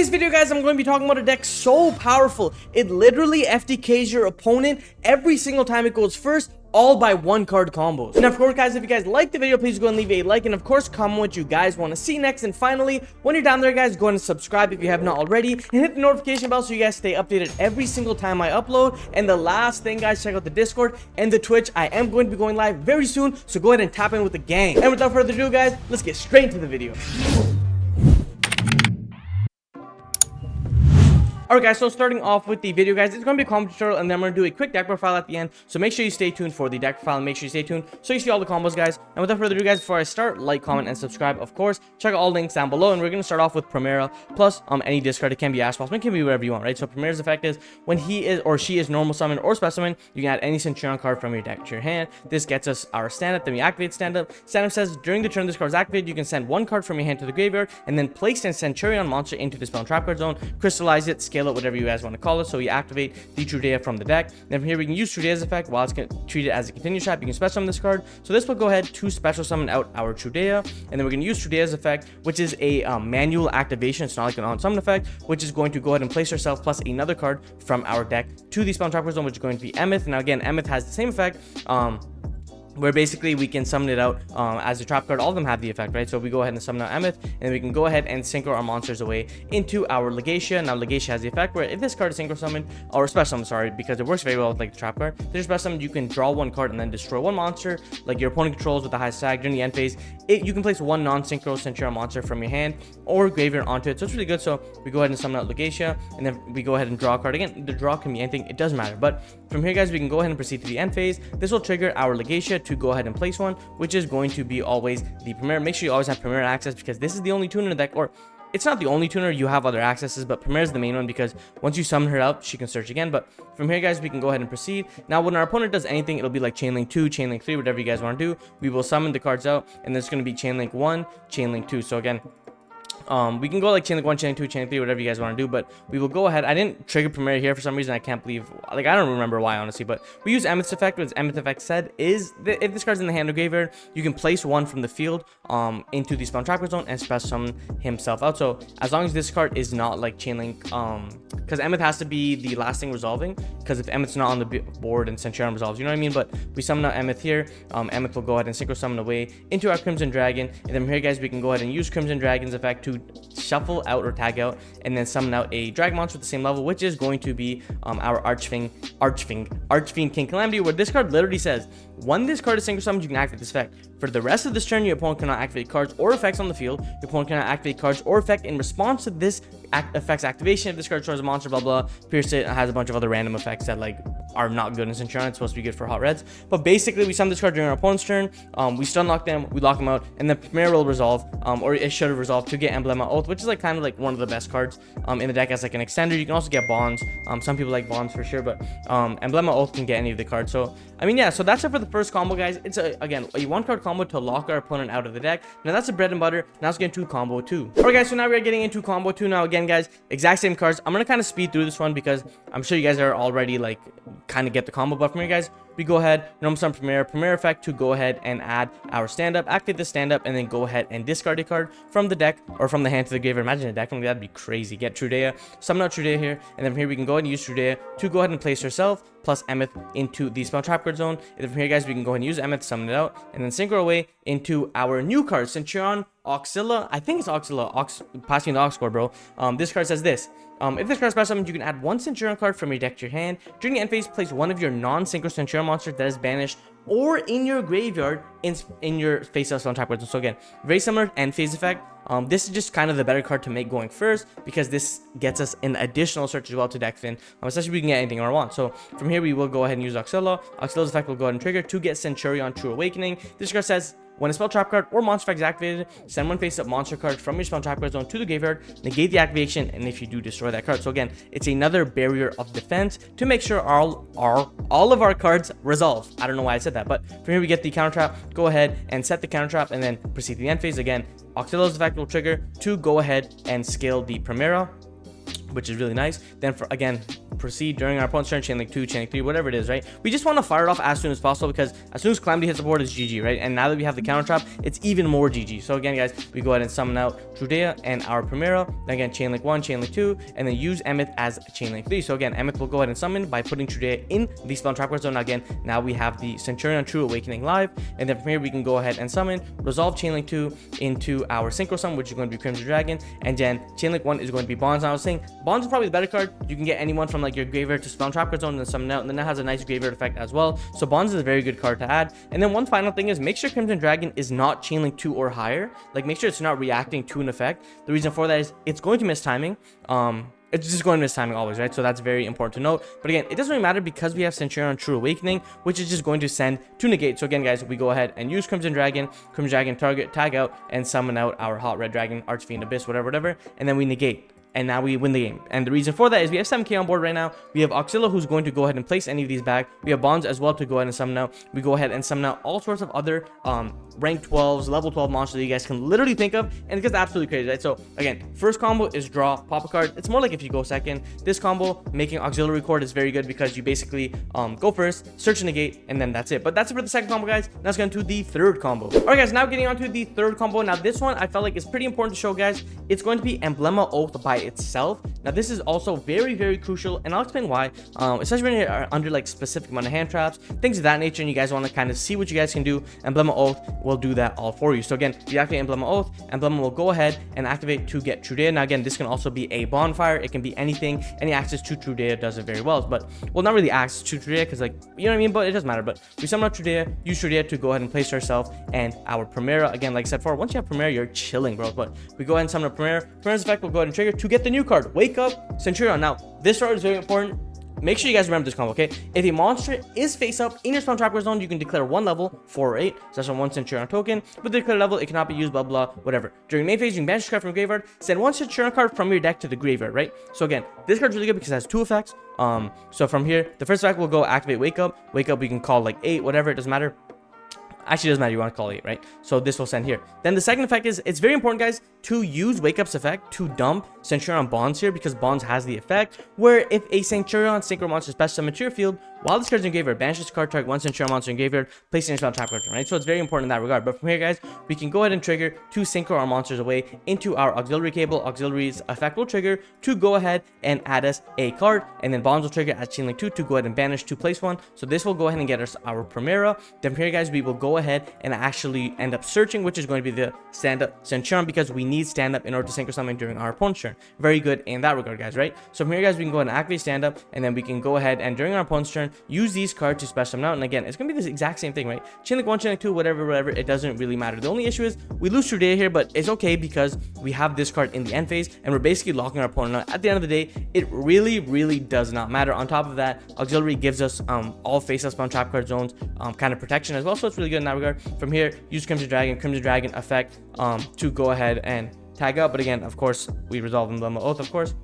this video, guys, I'm going to be talking about a deck so powerful. It literally FTKs your opponent every single time it goes first, all by one card combos. And of course, guys, if you guys like the video, please go and leave a like, and of course comment what you guys want to see next. And finally, when you're down there, guys, go ahead and subscribe if you have not already, and hit the notification bell so you guys stay updated every single time I upload. And the last thing, guys, check out the Discord and the Twitch. I am going to be going live very soon, so go ahead and tap in with the gang. And without further ado, guys, let's get straight into the video. Alright, guys, so starting off with the video, guys, it's going to be a combo tutorial, and then I'm going to do a quick deck profile at the end, so make sure you stay tuned for the deck profile, and make sure you stay tuned so you see all the combos, guys. And without further ado, guys, before I start, like, comment, and subscribe, of course. Check out all links down below, and we're going to start off with Primera, plus any discard. It can be Ash Boss, it can be whatever you want, right? So Primera's effect is, when he is or she is normal summon or specimen, you can add any Centu-rion card from your deck to your hand. This gets us our stand-up, then we activate stand-up. Stand-up says, during the turn this card is activated, you can send one card from your hand to the graveyard, and then place a Centu-rion monster into the spell and trap card zone, crystallize it, scale it, whatever you guys want to call it. So we activate the Yugioh from the deck. Then from here we can use Yugioh's effect while it's treated as a continuous trap. You can special summon this card. So this will go ahead to special summon out our Yugioh, and then we're going to use Yugioh's effect, which is a manual activation. It's not like an on summon effect, which is going to go ahead and place herself plus another card from our deck to the spell and trap card zone, which is going to be Emeth. Now again, Emeth has the same effect, where basically we can summon it out as a trap card. All of them have the effect, right? So we go ahead and summon out Emeth, and then we can go ahead and synchro our monsters away into our Legacia. Now Legacia has the effect where if this card is synchro summoned, or special summon, sorry, because it works very well with like the trap card. There's special summon, you can draw one card and then destroy one monster like your opponent controls with the high stag during the end phase. You can place one non-synchro Centu-rion monster from your hand or graveyard onto it, so it's really good. So we go ahead and summon out Legacia, and then we go ahead and draw a card. Again, the draw can be anything, it doesn't matter. But from here, guys, we can go ahead and proceed to the end phase. This will trigger our Legacia to go ahead and place one, which is going to be always the Primera. Make sure you always have Primera access, because this is the only tuner in the deck, or it's not the only tuner, you have other accesses, but Primera is the main one, because once you summon her out, she can search again. But from here, guys, we can go ahead and proceed. Now when our opponent does anything, it'll be like Chainlink 2, Chainlink 3, whatever you guys want to do. We will summon the cards out, and there's going to be Chainlink 1, Chainlink 2. So again, we can go like Chainlink 1, Chainlink 2, Chainlink 3, whatever you guys want to do, but we will go ahead. I didn't trigger Primera here for some reason. I can't believe, like, I don't remember why, honestly, but we use Emeth's effect. What Emeth's effect said is that if this card's in the hand or graveyard, you can place one from the field into the spell and trap card zone and special summon himself out. So as long as this card is not like Chainlink, because Emeth has to be the last thing resolving, because if Emeth's not on the board and Centu-rion resolves, you know what I mean? But we summon out Emeth here. Emeth will go ahead and synchro summon away into our Crimson Dragon, and then here, guys, we can go ahead and use Crimson Dragon's effect to shuffle out or tag out, and then summon out a dragon monster at the same level, which is going to be our Archfiend King Calamity, where this card literally says, when this card is synchro summoned, you can activate this effect. For the rest of this turn, your opponent cannot activate cards or effects on the field. Your opponent cannot activate cards or effect in response to this effect's activation. If this card destroys a monster, blah blah, pierce it, has a bunch of other random effects that like are not good in Centu-rion. It's supposed to be good for hot reds, but basically we summon this card during our opponent's turn. We stun lock them, we lock them out, and then Primera will resolve, or it should have resolved to get Emblema Oath, which is like kind of like one of the best cards in the deck as like an extender. You can also get Bonds. Some people like Bonds for sure, but Emblema Oath can get any of the cards. So I mean, yeah, so that's it for the first combo, guys. It's again a one card combo to lock our opponent out of the deck. Now that's a bread and butter. Now let's get into combo 2. Alright, guys, so now we're getting into combo 2. Now again, guys, exact same cards. I'm gonna kind of speed through this one because I'm sure you guys are already like kind of get the combo. But from here, guys, we go ahead, normal summon Primera effect to go ahead and add our stand-up, activate the stand-up, and then go ahead and discard a card from the deck or from the hand to the graveyard. Imagine a deck from that'd be crazy. Get Yugioh, summon out Yugioh here, and then from here we can go ahead and use Yugioh to go ahead and place herself plus Emeth into the spell trap card zone. And then from here, guys, we can go ahead and use Emeth, summon it out, and then synchro away into our new card, Centu-rion Auxilla. I think it's Auxilla. Passing the Aux score, bro. This card says this. If this card is special summoned, you can add one Centu-rion card from your deck to your hand. During the end phase, place one of your non-synchro Centu-rion monsters that is banished or in your graveyard in your face of spell trap card. So again, very similar to end phase effect. This is just kind of the better card to make going first, because this gets us an additional search as well to deck fin, especially if we can get anything I want. So from here, we will go ahead and use Auxilla. Auxilla's effect will go ahead and trigger to get Centu-rion True Awakening. This card says, when a spell trap card or monster effect is activated, send one face-up monster card from your spell trap card zone to the graveyard, negate the activation, and if you do, destroy that card. So again, it's another barrier of defense to make sure all of our cards resolve. I don't know why I said that, but from here we get the counter trap. Go ahead and set the counter trap, and then proceed to the end phase. Again, Auxilla's effect will trigger to go ahead and scale the Primera, which is really nice. Then for again, proceed during our opponent's turn, chain link 2, chain link 3, whatever it is, right? We just want to fire it off as soon as possible, because as soon as Calamity hits the board, it's GG, right? And now that we have the counter trap, it's even more GG. So again, guys, we go ahead and summon out Yugioh and our Primera. Then again, chain link 1, chain link 2, and then use Emmet as chain link 3. So again, Emmet will go ahead and summon by putting Yugioh in the spell trap card zone. Now again, now we have the Centu-rion True Awakening live, and then from here we can go ahead and summon resolve chain link 2 into our synchro summon, which is going to be Crimson Dragon, and then chain link 1 is going to be Bonds. Now I was saying Bonds is probably the better card. You can get anyone from like your graveyard to spell trap card zone and summon out, and then that has a nice graveyard effect as well. So Bonds is a very good card to add. And then one final thing is make sure Crimson Dragon is not chain link 2 or higher. Like make sure it's not reacting to an effect. The reason for that is it's going to miss timing. It's just going to miss timing always, right? So that's very important to note. But again, it doesn't really matter because we have Centu-rion True Awakening, which is just going to send to negate. So again, guys, we go ahead and use Crimson Dragon target, tag out, and summon out our Hot Red Dragon, Archfiend Abyss, whatever, and then we negate. And now we win the game. And the reason for that is we have 7k on board right now. We have Auxilio, who's going to go ahead and place any of these back. We have Bonds as well to go ahead and summon out. We go ahead and summon out all sorts of other rank 12s, level 12 monsters that you guys can literally think of, and it gets absolutely crazy, right? So again, first combo is draw, pop a card. It's more like if you go second. This combo, making auxiliary cord, is very good because you basically go first, search and negate, and then that's it. But that's it for the second combo, guys. Now let's get into the third combo. All right, guys, now getting on to the third combo. Now this one I felt like is pretty important to show, guys. It's going to be Emblema Oath by itself. Now this is also very, very crucial, and I'll explain why, especially when you're under like specific amount of hand traps, things of that nature, and you guys want to kind of see what you guys can do. Emblema Oath will do that all for you. So again, you activate Emblema Oath, Emblema will go ahead and activate to get Yugioh. Now again, this can also be a bonfire, it can be anything. Any access to Yugioh does it very well, but well, not really access to Yugioh, because like, you know what I mean, but it doesn't matter. But we summon out Yugioh, use Yugioh to go ahead and place herself and our Primera. Again, like I said before, once you have Primera, you're chilling, bro. But we go ahead and summon a Primera. Primera's effect will go ahead and trigger to get the new card, Wake Up Centu-rion. Now this card is very important. Make sure you guys remember this combo, okay? If a monster is face up in your spawn trap zone, you can declare one level, 4 or 8. So that's on one Centu-rion token. With the declared level, it cannot be used, blah, blah, whatever. During main phase, you can banish this card from your graveyard. Send one Centu-rion card from your deck to the graveyard, right? So again, this card's really good because it has 2 effects. So from here, the first effect will go activate Wake Up. Wake Up, we can call like 8, whatever, it doesn't matter. Actually, doesn't matter, you want to call 8, right? So this will send here. Then the second effect is, it's very important, guys, to use Wake Up's effect to dump Centu-rion Bonds here, because Bonds has the effect where if a Centu-rion synchro monster is special summon to your field, while this card is in graveyard, banish this card, target one Centu-rion monster in graveyard, place it in your spell trap card, right? So it's very important in that regard. But from here, guys, we can go ahead and trigger 2 synchro our monsters away into our auxiliary cable. Auxiliary's effect will trigger to go ahead and add us a card, and then Bonds will trigger as chain link 2 to go ahead and banish to place 1. So this will go ahead and get us our Primera. Then from here, guys, we will go ahead and actually end up searching, which is going to be the stand-up Centu-rion, because we need stand-up in order to synchro summon during our opponent's turn. Very good in that regard, guys, right? So from here, guys, we can go ahead and activate stand-up, and then we can go ahead and during our opponent's turn, use these cards to special summon out. And again, it's going to be this exact same thing, right? Chain link 1, chain link 2, whatever, it doesn't really matter. The only issue is we lose Yugioh here, but it's okay because we have this card in the end phase, and we're basically locking our opponent out. At the end of the day, it really does not matter. On top of that, auxiliary gives us all face-up spawn trap card zones kind of protection as well, so it's really good in that regard. From here, use Crimson Dragon effect to go ahead and tag out. But again, of course, we resolve Emblema Oath, of course.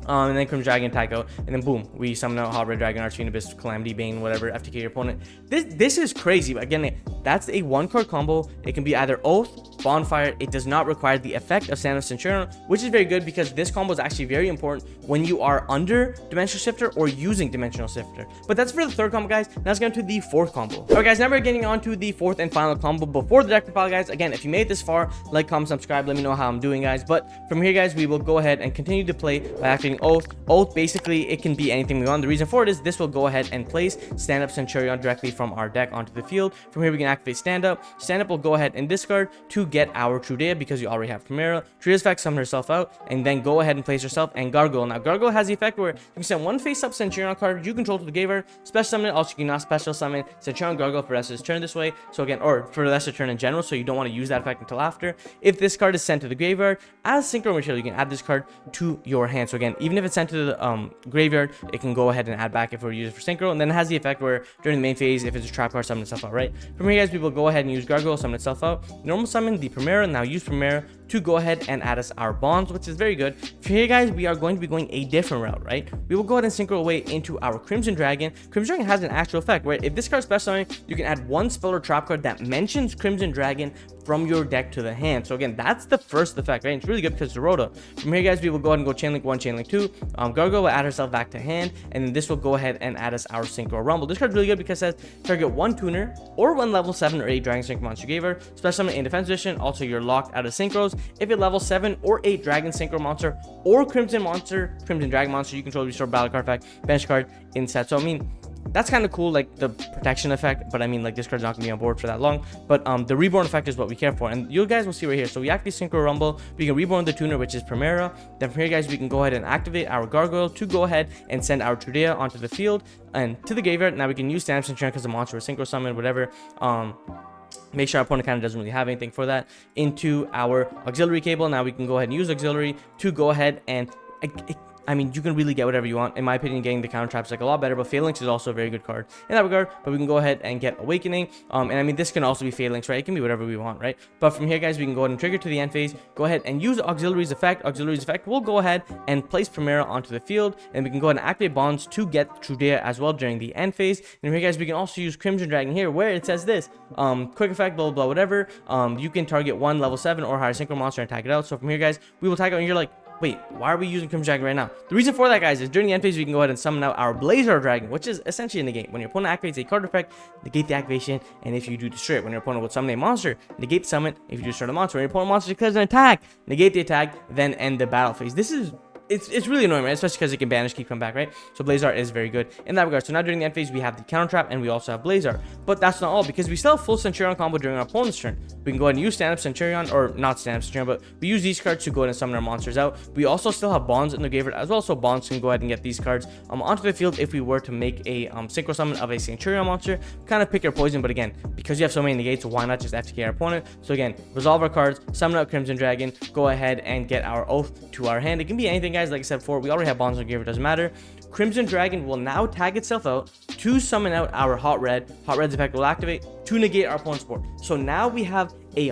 And then Crimson Dragon, tag out, and then boom, we summon out Hot Red Dragon, Archfiend Abyss, Calamity, Bane, whatever, FTK your opponent. This is crazy, but again, that's a 1-card combo. It can be either Oath, Bonfire. It does not require the effect of Stand-up Centu-rion, which is very good because this combo is actually very important when you are under Dimensional Shifter or using Dimensional Shifter. But that's for the third combo, guys. Now let's get into the fourth combo. Alright, guys, now we're getting on to the fourth and final combo before the deck profile, guys. Again, if you made it this far, like, comment, subscribe, let me know how I'm doing, guys. But from here, guys, we will go ahead and continue to play by activating Oath. Basically, it can be anything we want. The reason for it is this will go ahead and place Stand-up Centu-rion directly from our deck onto the field. From here, we can activate Stand-up. Stand-up will go ahead and discard to get our Yugioh because you already have Primera. Yugioh's effect, summon herself out, and then go ahead and place herself and Gargoyle. Now, Gargoyle has the effect where you can send one face-up Centu-rion card you control to the graveyard, special summon it. Also, you cannot special summon Centu-rion Gargoyle for the rest of his turn this way. So again, or for the rest of the turn in general, so you don't want to use that effect until after. If this card is sent to the graveyard as synchro material, you can add this card to your hand. So again, even if it's sent to the graveyard, it can go ahead and add back if we're using it for synchro, and then it has the effect where during the main phase, if it's a trap card, summon itself out, right? From here, guys, we will go ahead and use Gargoyle, summon itself out, normal summon the Primera. Now use Primera to go ahead and add us our bonds, which is very good. For here, guys, we are going to be going a different route, right? We will go ahead and synchro away into our Crimson Dragon. Crimson Dragon has an actual effect, right? If this card special summon, you can add one spell or trap card that mentions Crimson Dragon from your deck to the hand. So again, that's the first effect, right? It's really good because it's Rota. From here, guys, we will go ahead and go Chain Link 1, Chain Link 2. Gargoyle will add herself back to hand, and then this will go ahead and add us our Synchro Rumble. This card's really good because it says target one tuner or one level 7 or 8 Dragon Synchro monster you gave her. Special summon in defense position. Also, you're locked out of synchros. If it level 7 or 8 Dragon Synchro monster or Crimson Dragon monster you control, restore battle card effect, bench card in set. So I mean, that's kind of cool, like the protection effect, but I mean, like, this card's not gonna be on board for that long. But the reborn effect is what we care for, and you guys will see right here. So we activate Synchro Rumble, we can reborn the tuner, which is Primera. Then from here, guys, we can go ahead and activate our Gargoyle to go ahead and send our Trudea onto the field and to the graveyard. Now we can use Stand-Up Centurion because the monster was Synchro Summon, whatever. Make sure our opponent kind of doesn't really have anything for that. Into our auxiliary cable, now we can go ahead and use auxiliary to go ahead and I mean, you can really get whatever you want. In my opinion, getting the counter traps like a lot better, but Phalanx is also a very good card in that regard. But we can go ahead and get Awakening. And I mean, this can also be Phalanx, right? It can be whatever we want, right? But from here, guys, we can go ahead and trigger to the end phase, go ahead and use Auxiliary's effect. Auxiliary's effect will go ahead and place Primera onto the field, and we can go ahead and activate bonds to get Trudea as well during the end phase. And here, guys, we can also use Crimson Dragon here, where it says this, quick effect, blah, blah, blah, whatever. You can target one level 7 or higher synchro monster and tag it out. So from here, guys, we will tag out, and you're like, wait, why are we using Crimson Dragon right now? The reason for that, guys, is during the end phase, we can go ahead and summon out our Blazer Dragon, which is essentially a negate. When your opponent activates a card effect, negate the activation, and if you do, destroy it. When your opponent will summon a monster, negate the summon. If you do destroy the monster, when your opponent monster declares an attack, negate the attack, then end the battle phase. This is... It's really annoying, right? Especially because it can banish, keep come back, right? So Blazar is very good in that regard. So now during the end phase, we have the counter trap and we also have Blazar. But that's not all, because we still have full Centurion combo during our opponent's turn. We can go ahead and use stand-up Centurion, or not stand-up Centurion, but we use these cards to go ahead and summon our monsters out. We also still have bonds in the graveyard as well, so bonds can go ahead and get these cards onto the field if we were to make a synchro summon of a Centurion monster. Kind of pick your poison, but again, because you have so many negates, why not just FTK our opponent? So again, resolve our cards, summon out Crimson Dragon, go ahead and get our Oath to our hand. It can be anything, guys. Like I said before, we already have bonds in the graveyard, doesn't matter. Crimson Dragon will now tag itself out to summon out our Hot Red. Hot Red's effect will activate to negate our opponent's board. So now we have a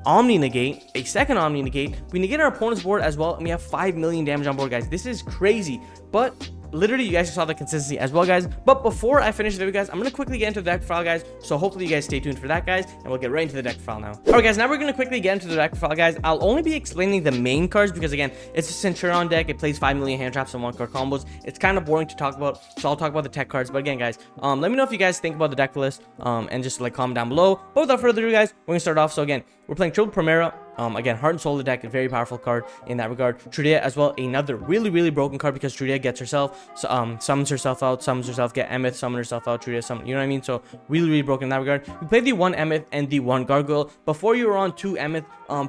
Omni negate, a second Omni negate. We negate our opponent's board as well, and we have 5 million damage on board, guys. This is crazy, but literally, you guys saw the consistency as well, guys. But before I finish the video, guys, I'm going to quickly get into the deck profile, guys. So hopefully you guys stay tuned for that, guys. And we'll get right into the deck profile now. All right, guys, now we're going to quickly get into the deck profile, guys. I'll only be explaining the main cards because, again, it's a Centu-rion deck. It plays 5 million hand traps and 1-card combos. It's kind of boring to talk about, so I'll talk about the tech cards. But again, guys, let me know if you guys think about the deck list and just, like, comment down below. But without further ado, guys, we're going to start off. So, again, we're playing triple Primera. Again, Heart and Soul of the deck, a very powerful card in that regard. Trudea as well, another really broken card because Trudea gets herself, summons herself out, get Emeth, summon herself out, Trudea summon, you know what I mean? So really broken in that regard. We played the 1 Emeth and the 1 Gargoyle. Before you were on 2 Emeth,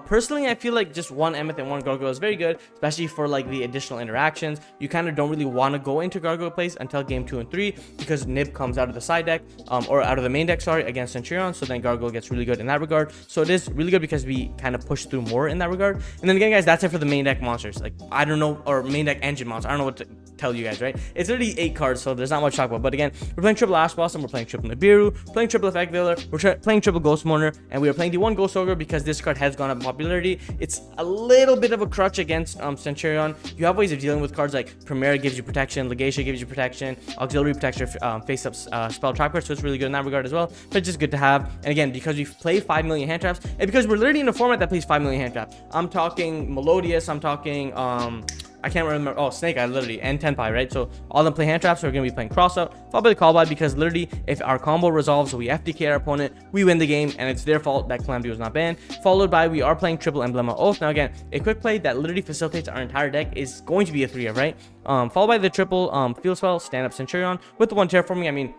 personally, I feel like just 1 Emeth and 1 Gargoyle is very good, especially for like the additional interactions. You kind of don't really want to go into Gargoyle place until game 2 and 3 because Nib comes out of the side deck, or out of the main deck, sorry, against Centurion. So then Gargoyle gets really good in that regard. So it is really good because we kind of push through more in that regard. And then again, guys, that's it for the main deck monsters. Like, I don't know, or main deck engine monsters. I don't know what to tell you guys, right? It's already 8 cards, so there's not much to talk about. But again, we're playing triple Ash Blossom, we're playing triple Nibiru, playing triple Effect Veiler, we're playing triple Ghost Mourner, and we are playing the 1 Ghost Ogre because this card has gone up in popularity. It's a little bit of a crutch against Centurion. You have ways of dealing with cards like Primera gives you protection, Legatia gives you protection, Auxiliary Protector face up spell trap cards, so it's really good in that regard as well. But it's just good to have. And again, because we play 5 million hand traps, and because we're literally in a format that plays 5 million hand traps. I'm talking Melodious, I'm talking I can't remember. Oh, Snake Eye, literally, and Tenpai, right? So all of them play hand traps. So we're gonna be playing Crossout, followed by the Call By, because literally, if our combo resolves, we FTK our opponent, we win the game, and it's their fault that Calamity was not banned. Followed by, we are playing triple Emblema Oath. Now again, a quick play that literally facilitates our entire deck is going to be a 3-of, right? Followed by the triple Field Spell, Stand Up Centurion with the 1 Terraforming. I mean,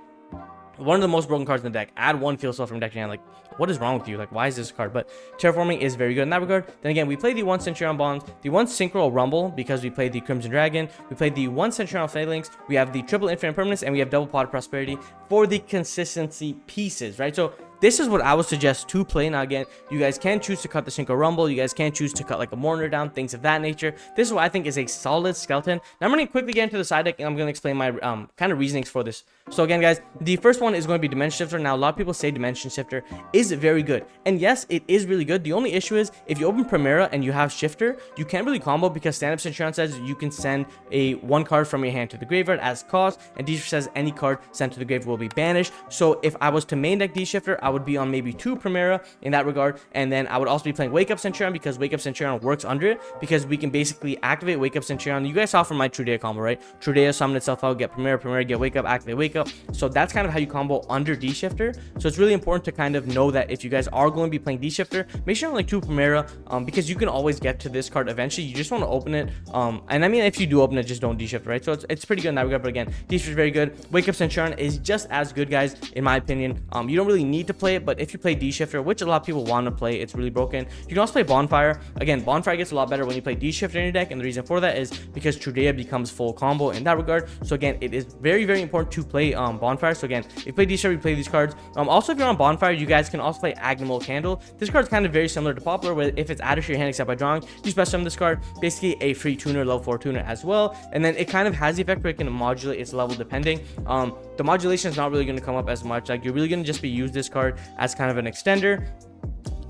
one of the most broken cards in the deck. Add 1 Field Spell from deck to hand. Like, what is wrong with you? Like, why is this card? But Terraforming is very good in that regard. Then again, we play the 1 Centurion Bonds, the 1 Synchro Rumble because we played the Crimson Dragon. We played the 1 Centurion Phalanx. We have the triple Infinite Permanence, and we have double Pot of Prosperity for the consistency pieces, right? So this is what I would suggest to play. Now again, you guys can choose to cut the Synchro Rumble, you guys can choose to cut like a Mourner down, things of that nature. This is what I think is a solid skeleton. Now I'm going to quickly get into the side deck, and I'm going to explain my kind of reasonings for this. So again guys, the first one is going to be Dimension Shifter. Now a lot of people say Dimension Shifter is very good, and yes, it is really good. The only issue is if you open Primera and you have Shifter, you can't really combo, because stand-up Centu-rion says you can send one card from your hand to the graveyard as cost, and D-Shifter says any card sent to the graveyard will be banished. So if I was to main deck D-Shifter, I would be on maybe 2 Primera in that regard, and then I would also be playing Wake Up Centu-rion, because Wake Up Centu-rion works under it, because we can basically activate Wake Up Centu-rion. You guys saw from my Trudea combo, right? Trudea summon itself out, get Primera, get Wake Up, activate Wake Up. So that's kind of how you combo under D-Shifter. So it's really important to kind of know that if you guys are going to be playing D-Shifter, make sure you're on like 2 Primera, because you can always get to this card eventually. You just want to open it, and I mean, if you do open it, just don't D-Shifter, right? So it's pretty good in that regard. But again, D-Shifter is very good. Wake Up Centu-rion is just as good, guys, in my opinion. You don't really need to play it, but if you play D-Shifter, which a lot of people want to play, it's really broken. You can also play Bonfire. Again, Bonfire gets a lot better when you play D-Shifter in your deck, and the reason for that is because Trudea becomes full combo in that regard. So again, it is very, very important to play Bonfire. So again, if you play D-Shifter, you play these cards. Also, if you're on Bonfire, you guys can also play Agnemol Candle. This card is kind of very similar to Popular, where if it's added to your hand except by drawing, you special summon this card. Basically a free tuner, level 4 tuner as well, and then it kind of has the effect where it can modulate its level depending. The modulation is not really going to come up as much. Like, you're really going to just be use this card as kind of an extender,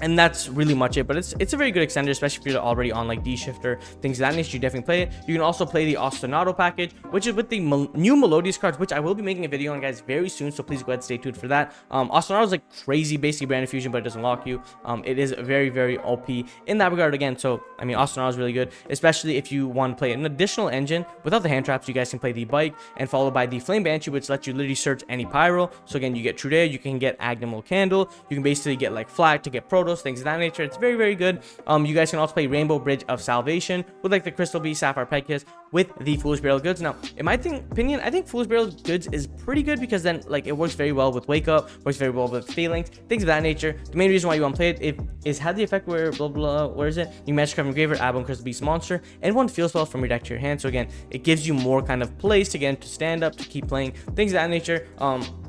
and that's really much it. But it's a very good extender, especially if you're already on like D-Shifter, things of that nature. You definitely play it. You can also play the Ostinato package, which is with the new Melodious cards, which I will be making a video on, guys, very soon, so please go ahead and stay tuned for that. Ostinato is like crazy, basically brand fusion, but it doesn't lock you. It is very, very OP in that regard again. So I mean, Ostinato is really good, especially if you want to play an additional engine without the hand traps. You guys can play the Bike, and followed by the Flame Banshee, which lets you literally search any pyro. So again, you get Trudea, you can get Agnemol Candle, you can basically get like Flag to get Protos, things of that nature. It's very, very good. You guys can also play Rainbow Bridge of Salvation with like the Crystal Beast, Sapphire Pegasus, with the Foolish Burial Goods. Now, in my opinion, I think Foolish Burial Goods is pretty good, because then like it works very well with Wake Up, works very well with Phalanx, things of that nature. The main reason why you want to play it is had the effect where blah blah, where is it? You magic card from graveyard, add one Crystal Beast monster, and one field spell from your deck to your hand. So again, it gives you more kind of plays to get into stand up, to keep playing, things of that nature.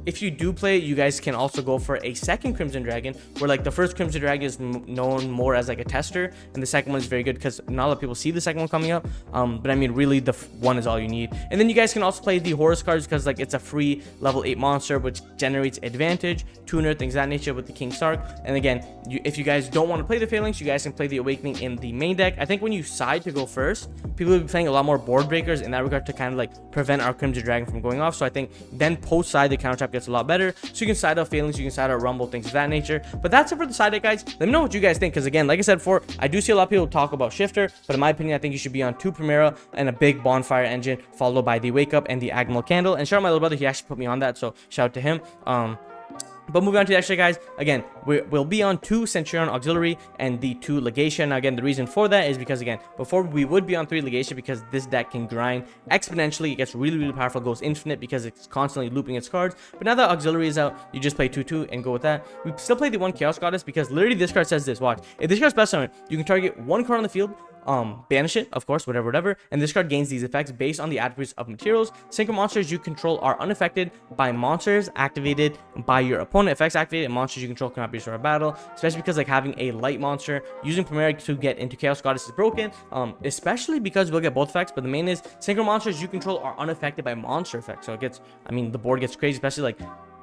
If you do play it, you guys can also go for a second Crimson Dragon, where like the first Crimson Dragon is known more as like a tester, and the second one is very good because not a lot of people see the second one coming up. But I mean, really, the one is all you need. And then you guys can also play the Horus cards, because like it's a free level 8 monster which generates advantage, tuner, things of that nature, with the King Stark. And again, if you guys don't want to play the Phalanx, you guys can play the Awakening in the main deck. I think when you side to go first, people will be playing a lot more board breakers in that regard to kind of like prevent our Crimson Dragon from going off. So I think then post side, the counter trap gets a lot better. So you can side out Phalanx, you can side out Rumble, things of that nature. But that's it for the side deck, guys. Let me know what you guys think, because again, like I said before, I do see a lot of people talk about Shifter, but in my opinion, I think you should be on 2 Primera and a big Bonfire engine, followed by the Wake Up and the Agnemol Candle. And shout out my little brother, he actually put me on that, so shout out to him. But moving on to the extra, guys, again, we'll be on 2 Centu-rion Auxiliary and the 2 Legation. Now, again, the reason for that is because, again, before we would be on 3 Legation, because this deck can grind exponentially. It gets really, really powerful, goes infinite because it's constantly looping its cards. But now that Auxiliary is out, you just play 2/2 and go with that. We still play the 1 Chaos Goddess, because literally this card says this, watch. If this card's best summon, you can target 1 card on the field, banish it, of course, whatever, and this card gains these effects based on the attributes of materials. Synchro monsters you control are unaffected by monsters activated by your opponent. Effects activated, and monsters you control cannot be destroyed in battle, especially because like having a light monster using Primera to get into Chaos Goddess is broken, especially because we'll get both effects. But the main is synchro monsters you control are unaffected by monster effects, so it gets, I mean, the board gets crazy, especially like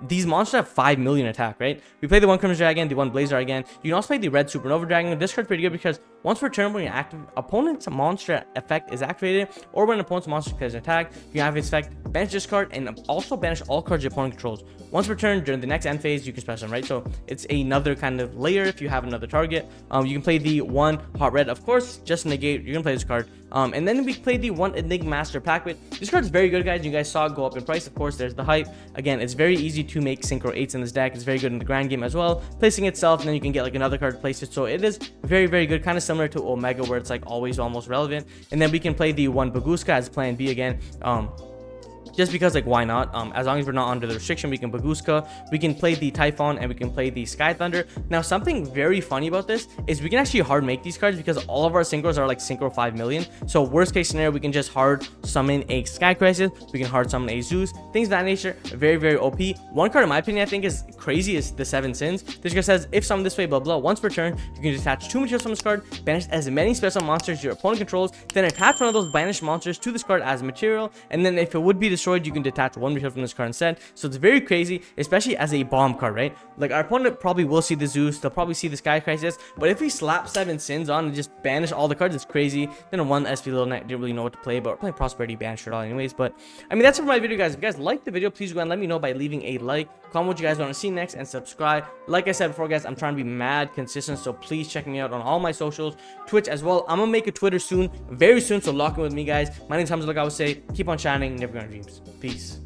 these monsters have 5 million attack, right? We play the 1 Crimson Dragon, the 1 Blazer again. You can also play the Red Supernova Dragon. This card's pretty good because once per turn, when your active opponent's monster effect is activated, or when an opponent's monster declares an attack, you have its effect banish this card, and also banish all cards your opponent controls. Once per turn, during the next end phase, you can special them, right? So it's another kind of layer if you have another target. You can play the 1 Hot Red, of course, just negate. You're gonna play this card. And then we play the 1 Enigma Master Packlet. This card's very good, guys. You guys saw it go up in price. Of course, there's the hype. Again, it's very easy to make Synchro 8s in this deck. It's very good in the grind game as well. Placing itself, and then you can get like another card to place it. So it is very, very good. Kind of similar to Omega, where it's like always almost relevant. And then we can play the 1 Baguska as plan B again. just because, like, why not? As long as we're not under the restriction, we can Baguska, we can play the Typhon, and we can play the Sky Thunder. Now, something very funny about this is we can actually hard make these cards because all of our synchros are like synchro 5 million. So worst case scenario, we can just hard summon a Sky Crisis, we can hard summon a Zeus, things of that nature. Very, very OP. One card in my opinion I think is crazy is the 7 Sins. This card says, if summoned this way, blah blah, once per turn, you can detach 2 materials from this card, banish as many special monsters your opponent controls, then attach one of those banished monsters to this card as material, and then if it would be destroyed, you can detach 1 material from this card instead. So it's very crazy, especially as a bomb card, right? Like, our opponent probably will see the Zeus, they'll probably see the Sky Crisis, but if we slap 7 Sins on and just banish all the cards, it's crazy. Then one SP Little Knight didn't really know what to play, but we're playing Prosperity Banisher at all anyways. But I mean, that's it for my video, guys. If you guys liked the video, please go and let me know by leaving a like, comment what you guys want to see next, and subscribe. Like I said before, guys, I'm trying to be mad consistent, so please check me out on all my socials, Twitch as well. I'm gonna make a Twitter soon, very soon, so lock in with me, guys. My name's Hamza. Like I would say, keep on shining, never gonna dreams. Peace.